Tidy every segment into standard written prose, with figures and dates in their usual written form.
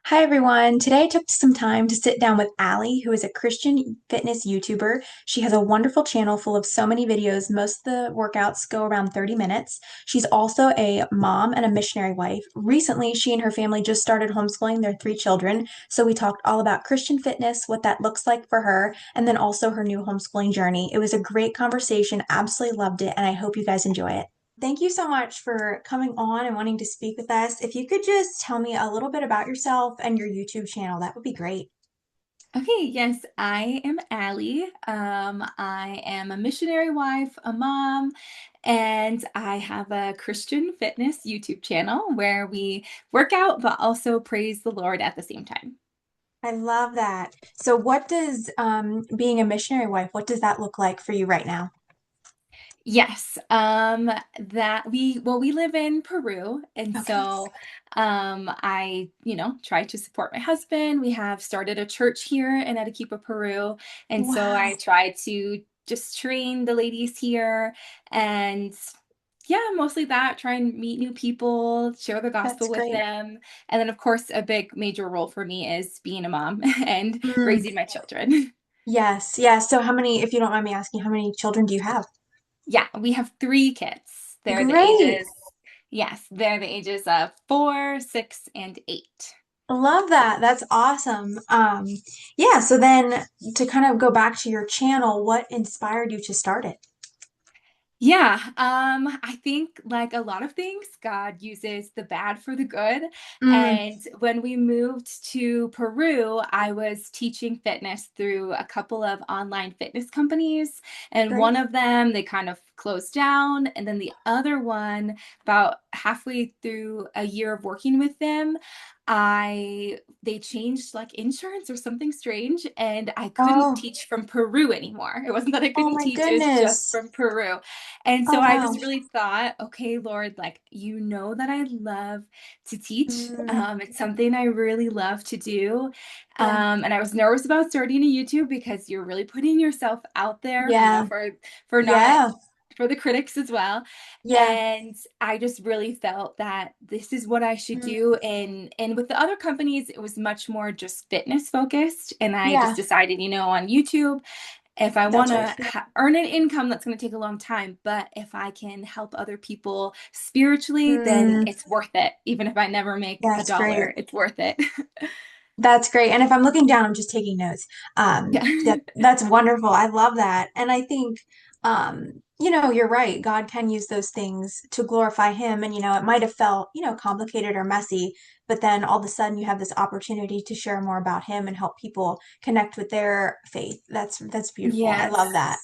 Hi everyone. Today I took some time to sit down with Allie, who is a Christian fitness YouTuber. She has a wonderful channel full of so many videos. Most of the workouts go around 30 minutes. She's also a mom and a missionary wife. Recently, she and her family just started homeschooling their three children. So we talked all about Christian fitness, what that looks like for her, and then also her new homeschooling journey. It was a great conversation. Absolutely loved it, and I hope you guys enjoy it. Thank you so much for coming on and wanting to speak with us. If you could just tell me a little bit about yourself and your YouTube channel, that would be great. Okay, yes, I am Allie. I am a missionary wife, a mom, and I have a Christian fitness YouTube channel where we work out but also praise the Lord at the same time. I love that. So, what does being a missionary wife, what does that look like for you right now? Yes, we live in Peru, and Okay. so I try to support my husband. We have started a church here in Arequipa, Peru, and so I Wow, try to just train the ladies here and yeah, mostly that, try and meet new people, share the that's gospel with great. them. And then of course a big major role for me is being a mom and Mm, raising my children. yes, yes. So, how many, if you don't mind me asking, how many children do you have? Yeah, we have three kids. Great. They're the ages of 4, 6, and 8. Love that. That's awesome. Yeah, so then to kind of go back to your channel, what inspired you to start it? Yeah, I think like a lot of things, God uses the bad for the good. Mm, And when we moved to Peru, I was teaching fitness through a couple of online fitness companies. And one great. of them, they kind of closed down. And then the other one, about halfway through a year of working with them, they changed like insurance or something strange, and I couldn't Oh, teach from Peru anymore. It wasn't that I oh couldn't my teach, it's just goodness. from Peru. And Oh so I wow. just really thought, okay, Lord, like, you know that I love to teach. Mm, It's something I really love to do. yeah. And I was nervous about starting a YouTube because you're really putting yourself out there, Yeah. for not Yeah. for the critics as well. Yeah. And I just really felt that this is what I should do. Mm, And with the other companies, it was much more just fitness focused. And I just yeah. decided, on YouTube, if I want That's what I to feel. earn an income, that's going to take a long time. But if I can help other people spiritually, then Mm, it's worth it. Even if I never make a that's great. dollar, it's worth it. That's great. And if I'm looking down, I'm just taking notes. Yeah. That's wonderful. I love that. And I think, you're right. God can use those things to glorify him. And, it might have felt, complicated or messy, but then all of a sudden you have this opportunity to share more about him and help people connect with their faith. That's beautiful. I love that.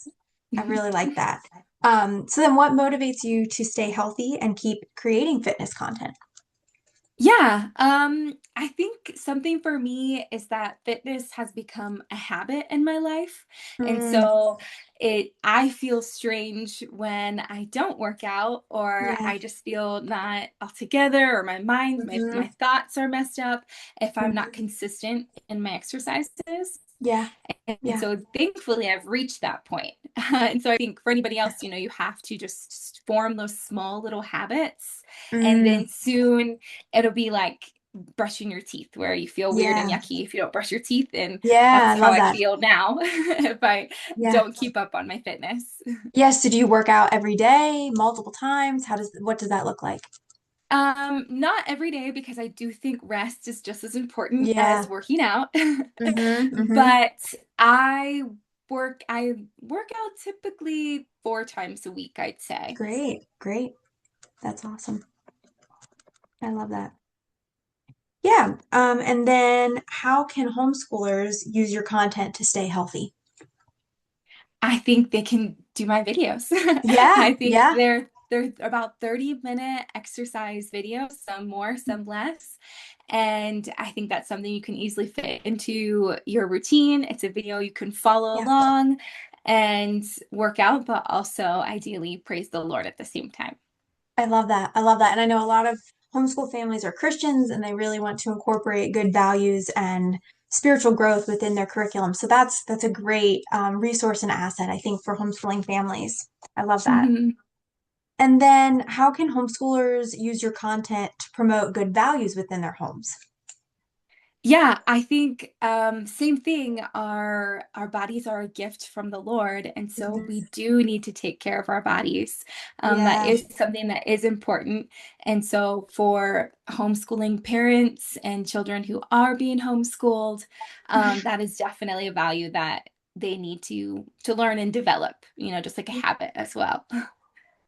Yes. I really like that. So then what motivates you to stay healthy and keep creating fitness content? Yeah, I think something for me is that fitness has become a habit in my life. And Mm, so I feel strange when I don't work out, or yeah. I just feel not all together, or my mind, my Hmm. thoughts are messed up if I'm not Hmm. consistent in my exercises. Yeah. And Yeah. so thankfully I've reached that point. And so I think for anybody else, you have to just form those small little habits, and Mm, then soon it'll be like brushing your teeth, where you feel weird and yeah. yucky if you don't brush your teeth. And Yeah, that's I how love I that. feel now if I Yeah. don't keep up on my fitness. Yes, did you work out every day, multiple times? What does that look like? Not every day, because I do think rest is just as important Yeah. as working out. Mm-hmm. Mm-hmm. But I work out typically 4 times a week, I'd say. Great. Great. That's awesome. I love that. Yeah. And then how can homeschoolers use your content to stay healthy? I think they can do my videos. Yeah. I think Yeah. they're about 30-minute exercise videos, some more, some less. And I think that's something you can easily fit into your routine. It's a video you can follow Yeah. along and work out, but also ideally praise the Lord at the same time. I love that. I love that. And I know a lot of homeschool families are Christians and they really want to incorporate good values and spiritual growth within their curriculum. So that's a great resource and asset, I think, for homeschooling families. I love that. Mhm. And then how can homeschoolers use your content to promote good values within their homes? Yeah, I think same thing. Our bodies are a gift from the Lord, and so we Mhm. do need to take care of our bodies. That Yeah. is something that is important. And so for homeschooling parents and children who are being homeschooled, that is definitely a value that they need to learn and develop, just like a habit as well.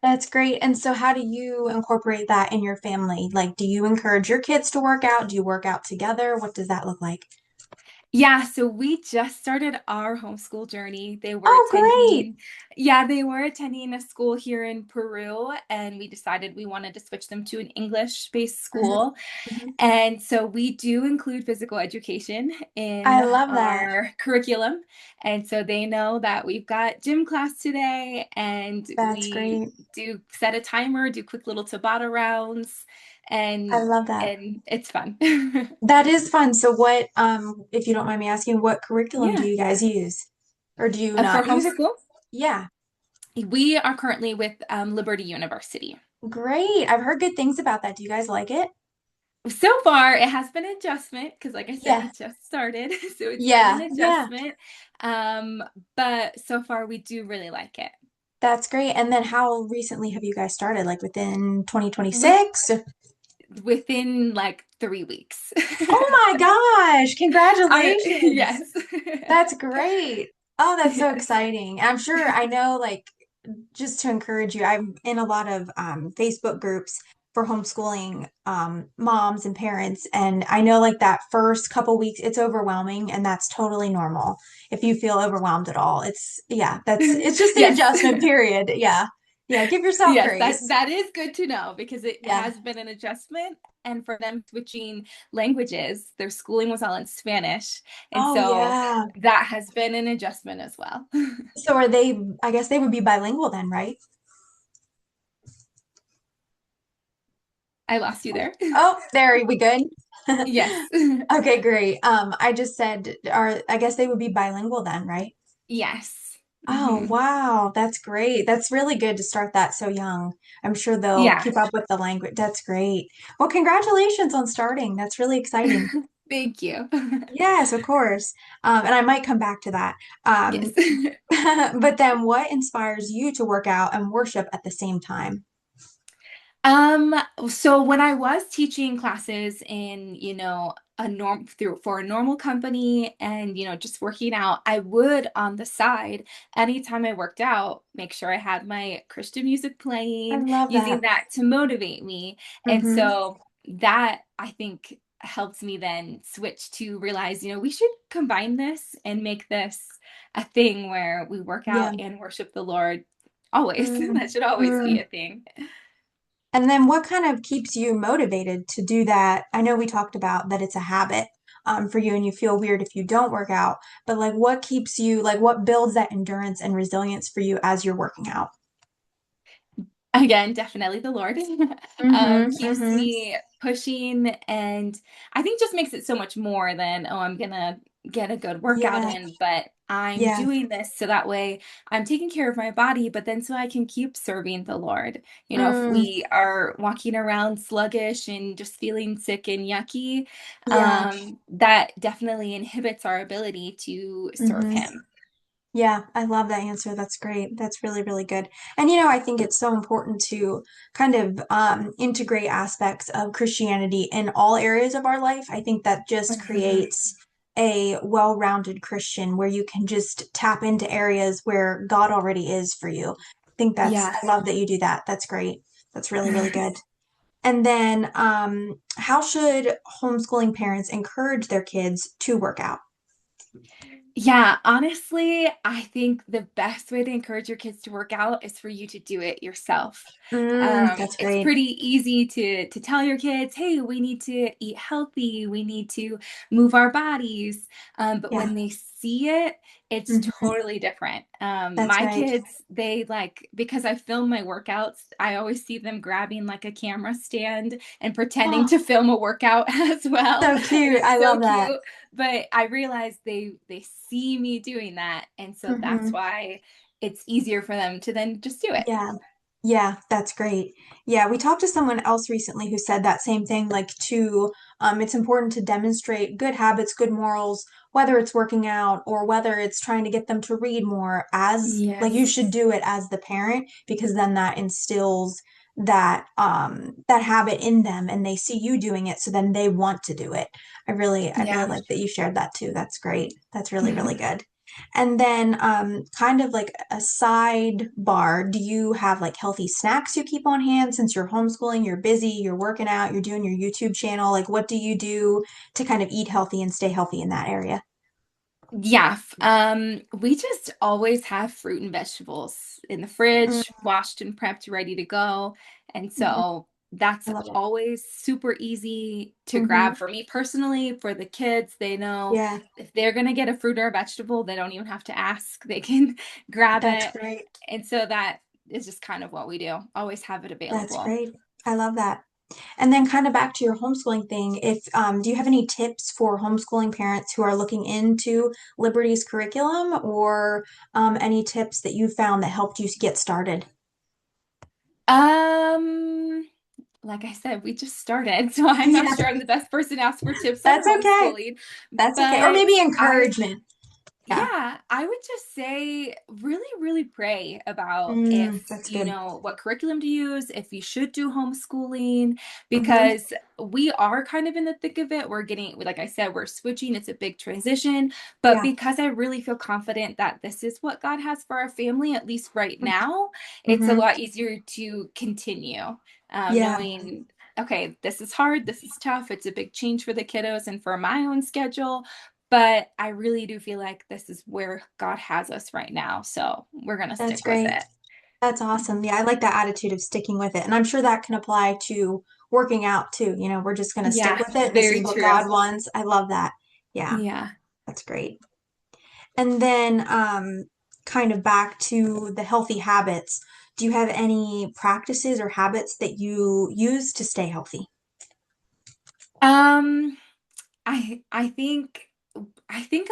That's great. And so how do you incorporate that in your family? Like, do you encourage your kids to work out? Do you work out together? What does that look like? Yeah, so we just started our homeschool journey. Oh, great. They were attending a school here in Peru, and we decided we wanted to switch them to an English-based Mhm, school. mhm. And so we do include physical education I in love that. our curriculum. And so they know that we've got gym class today, and That's we great. do set a timer, do quick little Tabata rounds, I and love that. and it's fun. That is fun. So what, if you don't mind me asking, what curriculum do Yeah. you guys use? Or do you For not use it? homeschool? Yeah. We are currently with Liberty University. Great. I've heard good things about that. Do you guys like it? So far, it has been an adjustment because, like I said, we Yeah. just started, so it's been an Yeah. Yeah. adjustment. But so far, we do really like it. That's great. And then how recently have you guys started? Like within With 2026? within like 3 weeks. Oh my gosh, congratulations. Yes. That's great. Oh, that's so Yes. exciting. I'm sure I know, like, just to encourage you, I'm in a lot of Facebook groups for homeschooling moms and parents, and I know like that first couple weeks it's overwhelming, and that's totally normal. If you feel overwhelmed at all, yeah, it's just the Yes. adjustment period. Yeah. Yeah, give yourself Yes, that grace. that is good to know because it Yeah. has been an adjustment. And for them switching languages, their schooling was all in Spanish. And Oh so yeah. that has been an adjustment as well. So are they, I guess they would be bilingual then, right? I lost you there. Oh, there we good. Yes. Okay, great. I just said, I guess they would be bilingual then, right? Yes. Oh, Hmm. wow. That's great. That's really good to start that so young. I'm sure they'll Yeah. keep up with the language. That's great. Well, congratulations on starting. That's really exciting. Thank you. Yes, of course. And I might come back to that. Yes. But then what inspires you to work out and worship at the same time? Um, so when I was teaching classes in, for a normal company and, just working out, I would on the side, anytime I worked out, make sure I had my Christian music I playing, love using that. that to motivate me. And Mm-hmm. so that I think helps me then switch to realize, we should combine this and make this a thing where we work Yeah. out and worship the Lord always. Mm, That should always be mm. a thing. And then what kind of keeps you motivated to do that? I know we talked about that it's a habit for you and you feel weird if you don't work out, but like what keeps you, like what builds that endurance and resilience for you as you're working out? Again, definitely the Lord Mm-hmm, keeps mm-hmm. me pushing, and I think just makes it so much more than, oh, I'm gonna get a good workout Yeah, in, but I'm yeah, doing this so that way I'm taking care of my body, but then so I can keep serving the Lord. If mm, we are walking around sluggish and just feeling sick and yucky, yeah. that definitely inhibits our ability to serve Mm-hmm. Him. Yeah, I love that answer. That's great. That's really, really good. And I think it's so important to kind of integrate aspects of Christianity in all areas of our life. I think that just Mhm. creates a well-rounded Christian where you can just tap into areas where God already is for you. Yeah. I love that you do that. That's great. That's really, really good. And then, how should homeschooling parents encourage their kids to work out? Yeah, honestly, I think the best way to encourage your kids to work out is for you to do it yourself. That's It's great. pretty easy to tell your kids, "Hey, we need to eat healthy, we need to move our bodies." But Yeah. when they see it, it's Hmm. totally different. That's My right. kids, they like because I film my workouts, I always see them grabbing like a camera stand and pretending Oh, to film a workout as well, so and cute. it's I so love that. cute. But I realize they see me doing that, and so that's Hmm. why it's easier for them to then just do it. Yeah. Yeah, that's great. Yeah, we talked to someone else recently who said that same thing, like to It's important to demonstrate good habits, good morals, whether it's working out or whether it's trying to get them to read more, as like you should Yes. do it as the parent, because then that instills that habit in them and they see you doing it, so then they want to do it. I really Yeah. like that you shared that too. That's great. That's really, really good. And then kind of like a sidebar, do you have like healthy snacks you keep on hand since you're homeschooling, you're busy, you're working out, you're doing your YouTube channel? Like what do you do to kind of eat healthy and stay healthy in that area? Yeah, we just always have fruit and vegetables in the Mm, fridge, washed and prepped, ready to go. And mhm. so I that's love it. always super easy to grab Hmm. for me personally. For the kids, they know Yeah, if they're gonna get a fruit or a vegetable, they don't even have to ask. They can grab that's it. great. And so that is just kind of what we do. Always have it That's available. great. I love that. And then kind of back to your homeschooling thing, if do you have any tips for homeschooling parents who are looking into Liberty's curriculum, or any tips that you found that helped you get started? Um, like I said, we just started, so I'm not Yeah, sure I'm the best person to ask for tips on that's okay. homeschooling, That's okay. Or but maybe I encouragement. Yeah. yeah, I would just say really, really pray about if That's you good. know what curriculum to use, if you should do homeschooling, Hmm. because we are kind of in the thick of it. We're getting, like I said, we're switching. It's a big transition, but Yeah. because I really feel confident that this is what God has for our family, at least right now, it's a Hmm. lot easier to continue, Yeah. knowing, okay, this is hard, this is tough, it's a big change for the kiddos and for my own schedule. But I really do feel like this is where God has us right now. So we're going to That's stick with great. it. That's awesome. Yeah, I like that attitude of sticking with it. And I'm sure that can apply to working out too. We're just going to stick Yeah, with it. This is very what true. God wants. I love that. Yeah, Yeah. that's great. And then kind of back to the healthy habits. Do you have any practices or habits that you use to stay healthy? Um, I think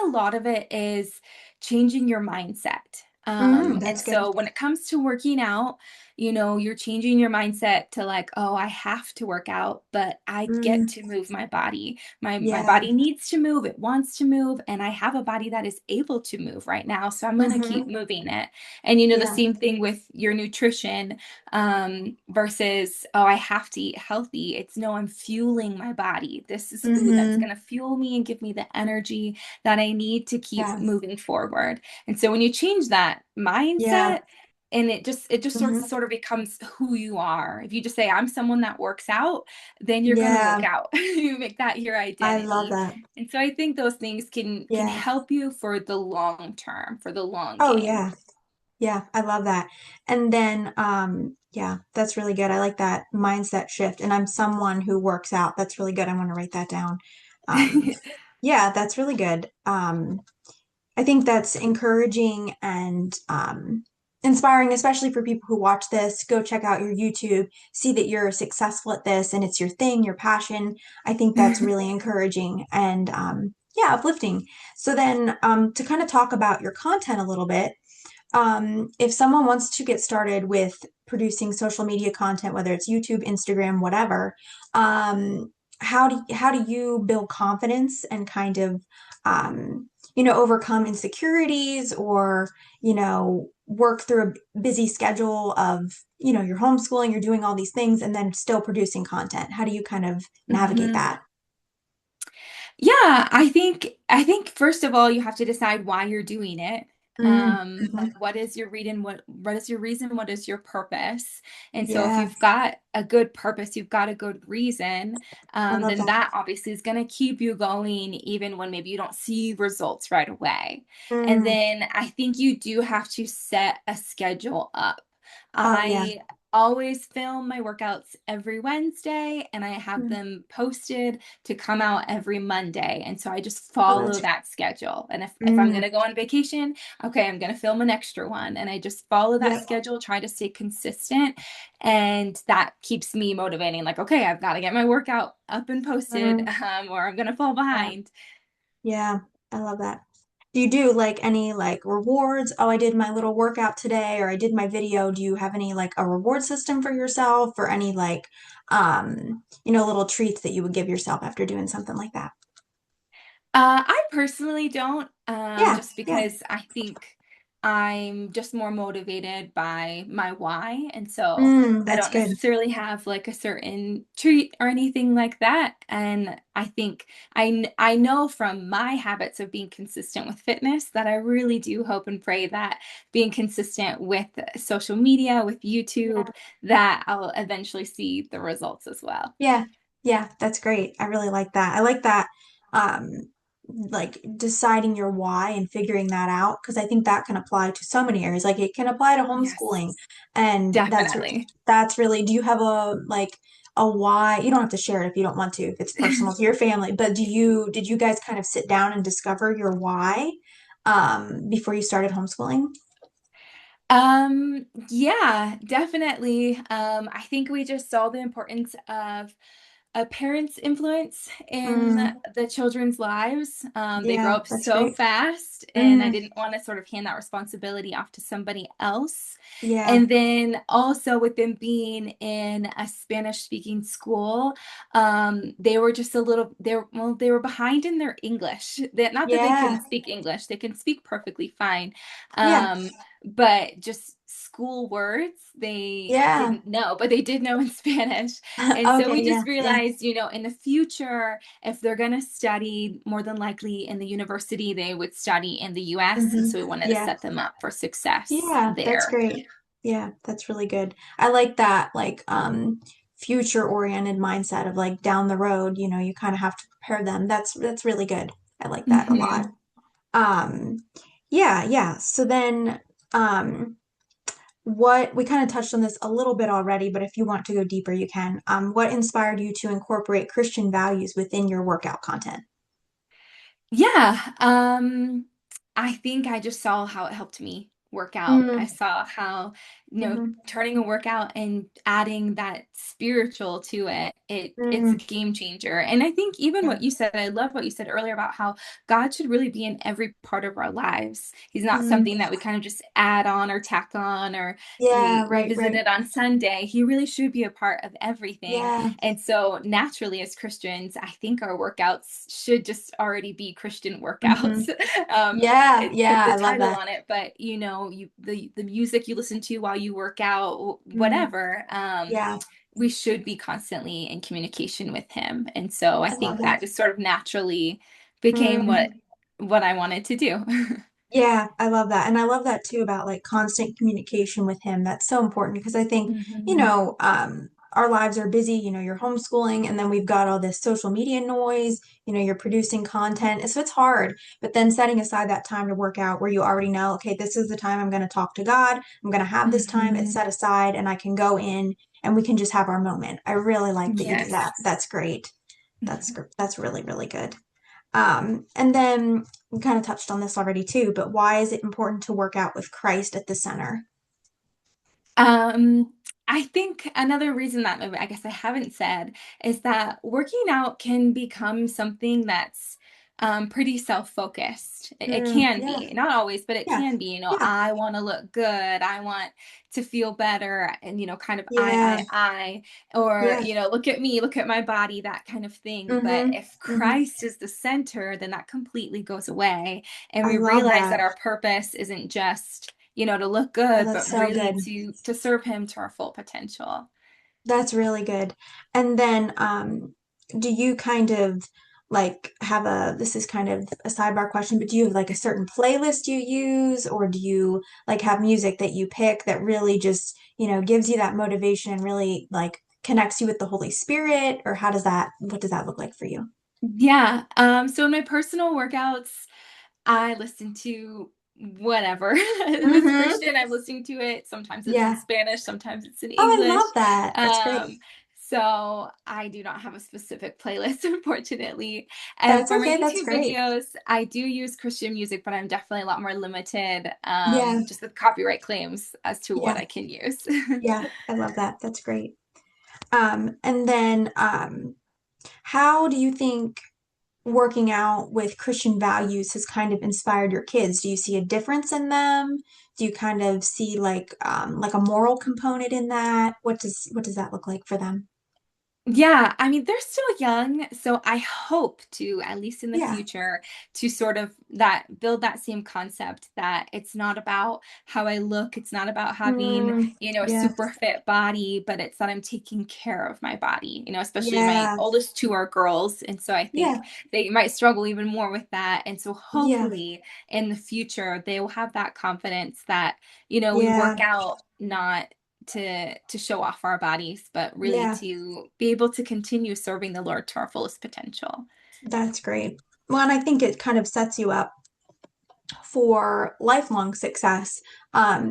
a lot of it is changing your mindset. And That's good. so when it comes to working out, you're changing your mindset to like, oh, I have to work out, but I get Mm, to move my body. My yeah. body needs to move, it wants to move, and I have a body that is able to move right now, so I'm gonna keep Hmm. moving it. And the Yeah. same thing with your nutrition, versus, oh, I have to eat healthy. It's no, I'm fueling my body. This is food that's Hmm. going to fuel me and give me the energy that I need to keep Yeah. moving forward. And so when you change that Yeah. mindset, and it just Hmm. sort of becomes who you are. If you just say I'm someone that works out, then you're going to work Yeah. out. You make that your I love identity. that. And so I think those things can Yeah. help you for the long term, for the long Oh, game. yeah. Yeah, I love that. And then, yeah, that's really good. I like that mindset shift. And I'm someone who works out. That's really good. I want to write that down. Um, yeah, that's really good. I think that's encouraging and inspiring, especially for people who watch this. Go check out your YouTube, see that you're successful at this and it's your thing, your passion. I think that's really encouraging and yeah, uplifting. So then, to kind of talk about your content a little bit, if someone wants to get started with producing social media content, whether it's YouTube, Instagram, whatever, how do you build confidence and kind of overcome insecurities, or work through a busy schedule of you're homeschooling, you're doing all these things, and then still producing content? How do you kind of navigate Mhm. that? Yeah, I think first of all you have to decide why you're doing it. Mm-hmm. Like what is your reason, what is your reason, what is your purpose? And so if Yeah, you've got a good purpose, you've got a good reason, I love then that. that obviously is going to keep you going even when maybe you don't see results right away. And Mm. then I think you do have to set a schedule up. Oh yeah. I always film my workouts every Wednesday and I have Mm. them posted to come out every Monday. And so I just Oh, follow that's that schedule. And if I'm going mm. to go on vacation, okay, I'm going to film an extra one. And I just follow that Yep. schedule, try to stay consistent. And that keeps me motivating. Like, okay, I've got to get my workout up and posted, Mm. or I'm going to fall Yeah. behind. Yeah. I love that. Do you do like any like rewards? Oh, I did my little workout today, or I did my video. Do you have any like a reward system for yourself, or any like little treats that you would give yourself after doing something like that? I personally don't, Yeah, just yeah. because I think I'm just more motivated by my why. And so I That's don't good. necessarily have like a certain treat or anything like that. And I think I know from my habits of being consistent with fitness that I really do hope and pray that being consistent with social media, with Yeah. YouTube, that I'll eventually see the results as well. Yeah, yeah, that's great. I really like that. I like that, um, like deciding your why and figuring that out because I think that can apply to so many areas. Like it can apply to Yes, homeschooling, and definitely. that's really. Do you have a like a why? You don't have to share it if you don't want to, if it's personal to your family. But did you guys kind of sit down and discover your why, before you started homeschooling? Yeah, definitely. I think we just saw the importance of a parent's influence in Mm, the children's lives. They grow yeah, up that's so great. fast, and I Mm, didn't want to sort of hand that responsibility off to somebody else. yeah, And then also with them being in a Spanish speaking school, they were just a little, they were behind in their English. That not that they yeah, couldn't speak English, they can speak perfectly fine. yeah, Um, but just school words they yeah. didn't know, but they did know in Spanish. And so Okay, we yeah, just yeah. realized, in the future, if they're going to study, more than likely in the university, they would study in the US. And so we wanted to Yeah. set them up for success Yeah, that's there. great. Yeah, that's really good. I like that like future oriented mindset of like down the road, you kind of have to prepare them. That's really good. I like that a lot. Hmm. Um yeah, yeah. So then um what we kind of touched on this a little bit already, but if you want to go deeper, you can. What inspired you to incorporate Christian values within your workout content? Yeah, I think I just saw how it helped me work out. I Mm, saw how, hmm turning a workout and adding that spiritual to it, it's a mm, game changer. And I think even yeah. what you said, I love what you said earlier about how God should really be in every part of our lives. He's not Mm, something that we kind of just add on or tack on or yeah, we right, revisit right. it on Sunday. He really should be a part of everything. Yeah. And so naturally, as Christians, I think our workouts should just already be Christian hmm workouts. Yeah, It put yeah, the I love title that. on it, but the music you listen to while you work out, Mm, whatever, yeah, we should be constantly in communication with him. And so I I love think that that. just sort of naturally became what Mm, what I wanted to do. yeah, I love that. And I love that too about like constant communication with him. That's so important because I think, Hmm. our lives are busy, you're homeschooling and then we've got all this social media noise, you're producing content. And so it's hard. But then setting aside that time to work out where you already know, okay, this is the time I'm going to talk to God. I'm going to have this time. It's Hmm. set aside and I can go in and we can just have our moment. I really like that you do that. Yes. That's great. That's really, really good. And then we kind of touched on this already too, but why is it important to work out with Christ at the center? Um, I think another reason that maybe I guess I haven't said is that working out can become something that's pretty self-focused. It can Yeah, be, not always, but it yeah, can be. yeah, I want to look good. I want to feel better, and kind of yeah, or yeah. look at me, look at my body, that kind of thing. But Mm-hmm. if Mm-hmm. Christ is the center, then that completely goes away, and I we love realize that that. our purpose isn't just to look Oh, good, that's but so really good. to serve him to our full potential. That's really good. And then, do you kind of like have this is kind of a sidebar question, but do you have like a certain playlist you use, or do you like have music that you pick that really just, gives you that motivation and really like connects you with the Holy Spirit? Or what does that look like for you? Yeah. So in my personal workouts, I listen to whatever. If it's Mm-hmm. Christian, I'm listening to it. Sometimes it's in Yeah. Spanish, sometimes it's in Oh, I English. love that. That's great. Um, so I do not have a specific playlist, unfortunately. And That's for my okay. That's YouTube great. videos, I do use Christian music, but I'm definitely a lot more limited, Yeah. just with copyright claims as to what Yeah. I can use. Yeah. I love that. That's great. And then, how do you think? working out with Christian values has kind of inspired your kids? Do you see a difference in them? Do you kind of see like a moral component in that? What does that look like for them? Yeah, I mean, they're still young, so I hope to, at least in the Yeah. future, to sort of that build that same concept that it's not about how I look, it's not about having, Mm, a yeah. super fit body, but it's that I'm taking care of my body, especially my Yeah. oldest two are girls, and so I think Yeah. they might struggle even more with that. And so Yeah. hopefully in the future they will have that confidence that, we Yeah. work out not to show off our bodies, but really Yeah. to be able to continue serving the Lord to our fullest potential. That's great. Well, and I think it kind of sets you up for lifelong success.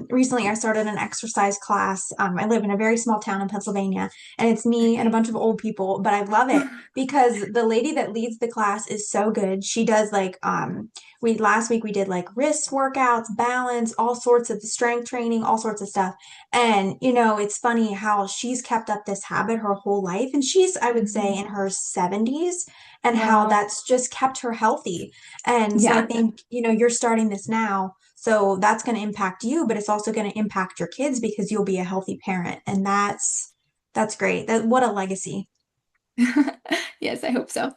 Recently, I started an exercise class. I live in a very small town in Pennsylvania, and it's me and a Okay. bunch of old people, but I love it because the lady that leads the class is so good. She does we last week we did like wrist workouts, balance, all sorts of strength training, all sorts of stuff. And it's funny how she's kept up this habit her whole life, and she's, I would say, Mhm. in her 70s, and how Wow. that's just kept her healthy. And so I Yeah. think, you're starting this now. So that's going to impact you, but it's also going to impact your kids because you'll be a healthy parent. And that's great. What a legacy. Yes, I hope so.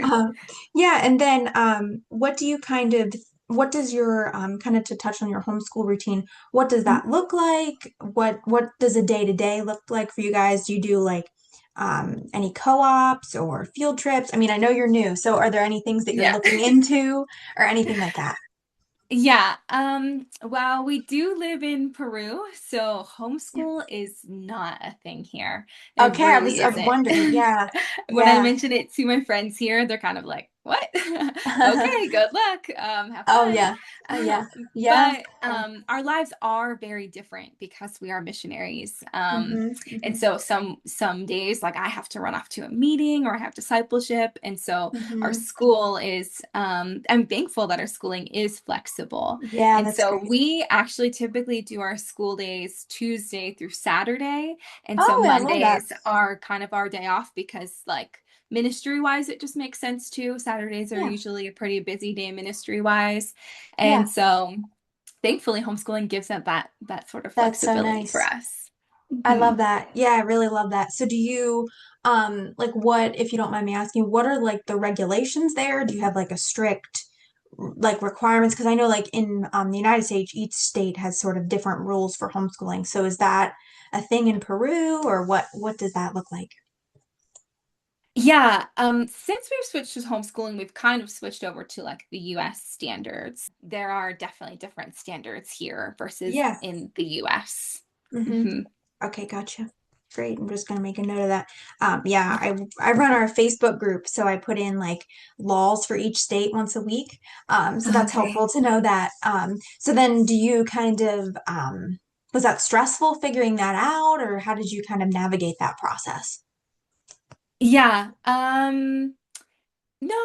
Um, yeah, and then what does your kind of to touch on your homeschool routine, what does that look like? What does a day to day look like for you guys? Do you do like any co-ops or field trips? I mean, I know you're new, so are there any things that you're Yeah. looking into or anything like that? Yeah, well, we do live in Peru, so Yeah. homeschool is not a thing here. It Okay, really I'm isn't. wondering. Yeah. When I Yeah. mention it to my friends here, they're kind of like, "What? Okay, good luck. Have Oh fun." yeah. Yeah. Yeah. But our lives are very different because we are missionaries. Mm-hmm. And Mm-hmm. so some days, like I have to run off to a meeting or I have discipleship, and so our Mm-hmm. school is, I'm thankful that our schooling is flexible. Yeah, And that's so great. we actually typically do our school days Tuesday through Saturday. And so Oh, yeah, I love that. Mondays are kind of our day off because, like, ministry wise, it just makes sense too. Saturdays are Yeah. usually a pretty busy day ministry wise. And Yeah. so thankfully homeschooling gives it that sort of That's so flexibility for nice. us. I Mhm. love that. Yeah, I really love that. So do you like what, if you don't mind me asking, what are like the regulations there? Do you have like a strict like requirements? Because I know like in the United States, each state has sort of different rules for homeschooling. So is that a thing in Peru or what does that look like? Yeah, since we've switched to homeschooling, we've kind of switched over to like the US standards. There are definitely different standards here versus Yeah. in the US. Mm-hmm. Hmm. Okay, gotcha. Great. I'm just gonna make a note of that. Yeah, I run our Facebook group, so I put in like laws for each state once a week. So that's Okay. helpful to know that. So then do you kind of was that stressful figuring that out, or how did you kind of navigate that process? Yeah. No,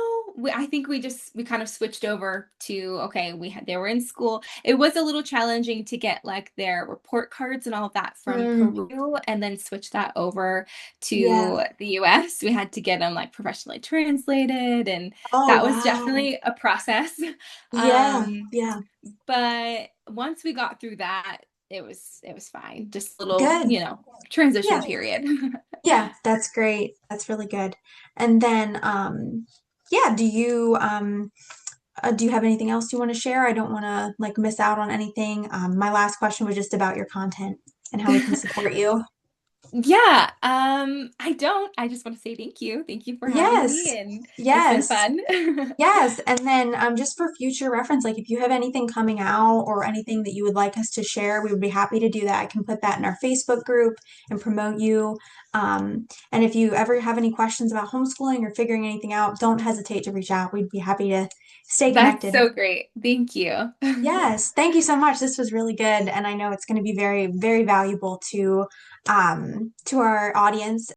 I think we kind of switched over to, okay, they were in school. It was a little challenging to get like their report cards and all of that from Mm, Peru and then switch that over yeah. to the US. We had to get them like professionally translated, and Oh, that was wow. definitely a process. Yeah. Um, Yeah. but once we got through that, it was fine. Just a little, Good. transition Yeah. period. Yeah, that's great. That's really good. And then yeah, do you have anything else you want to share? I don't want to like miss out on anything. My last question was just about your content and how we can support you. Yeah, I don't. I just want to say thank you. Thank you for having Yes. me, and it's been Yes. fun. Yes. And then just for future reference, like if you have anything coming out or anything that you would like us to share, we would be happy to do that. I can put that in our Facebook group and promote you. And if you ever have any questions about homeschooling or figuring anything out, don't hesitate to reach out. We'd be happy to stay That's connected. so great. Thank you. Yes, thank you so much. This was really good, and I know it's going to be very, very valuable to our audience.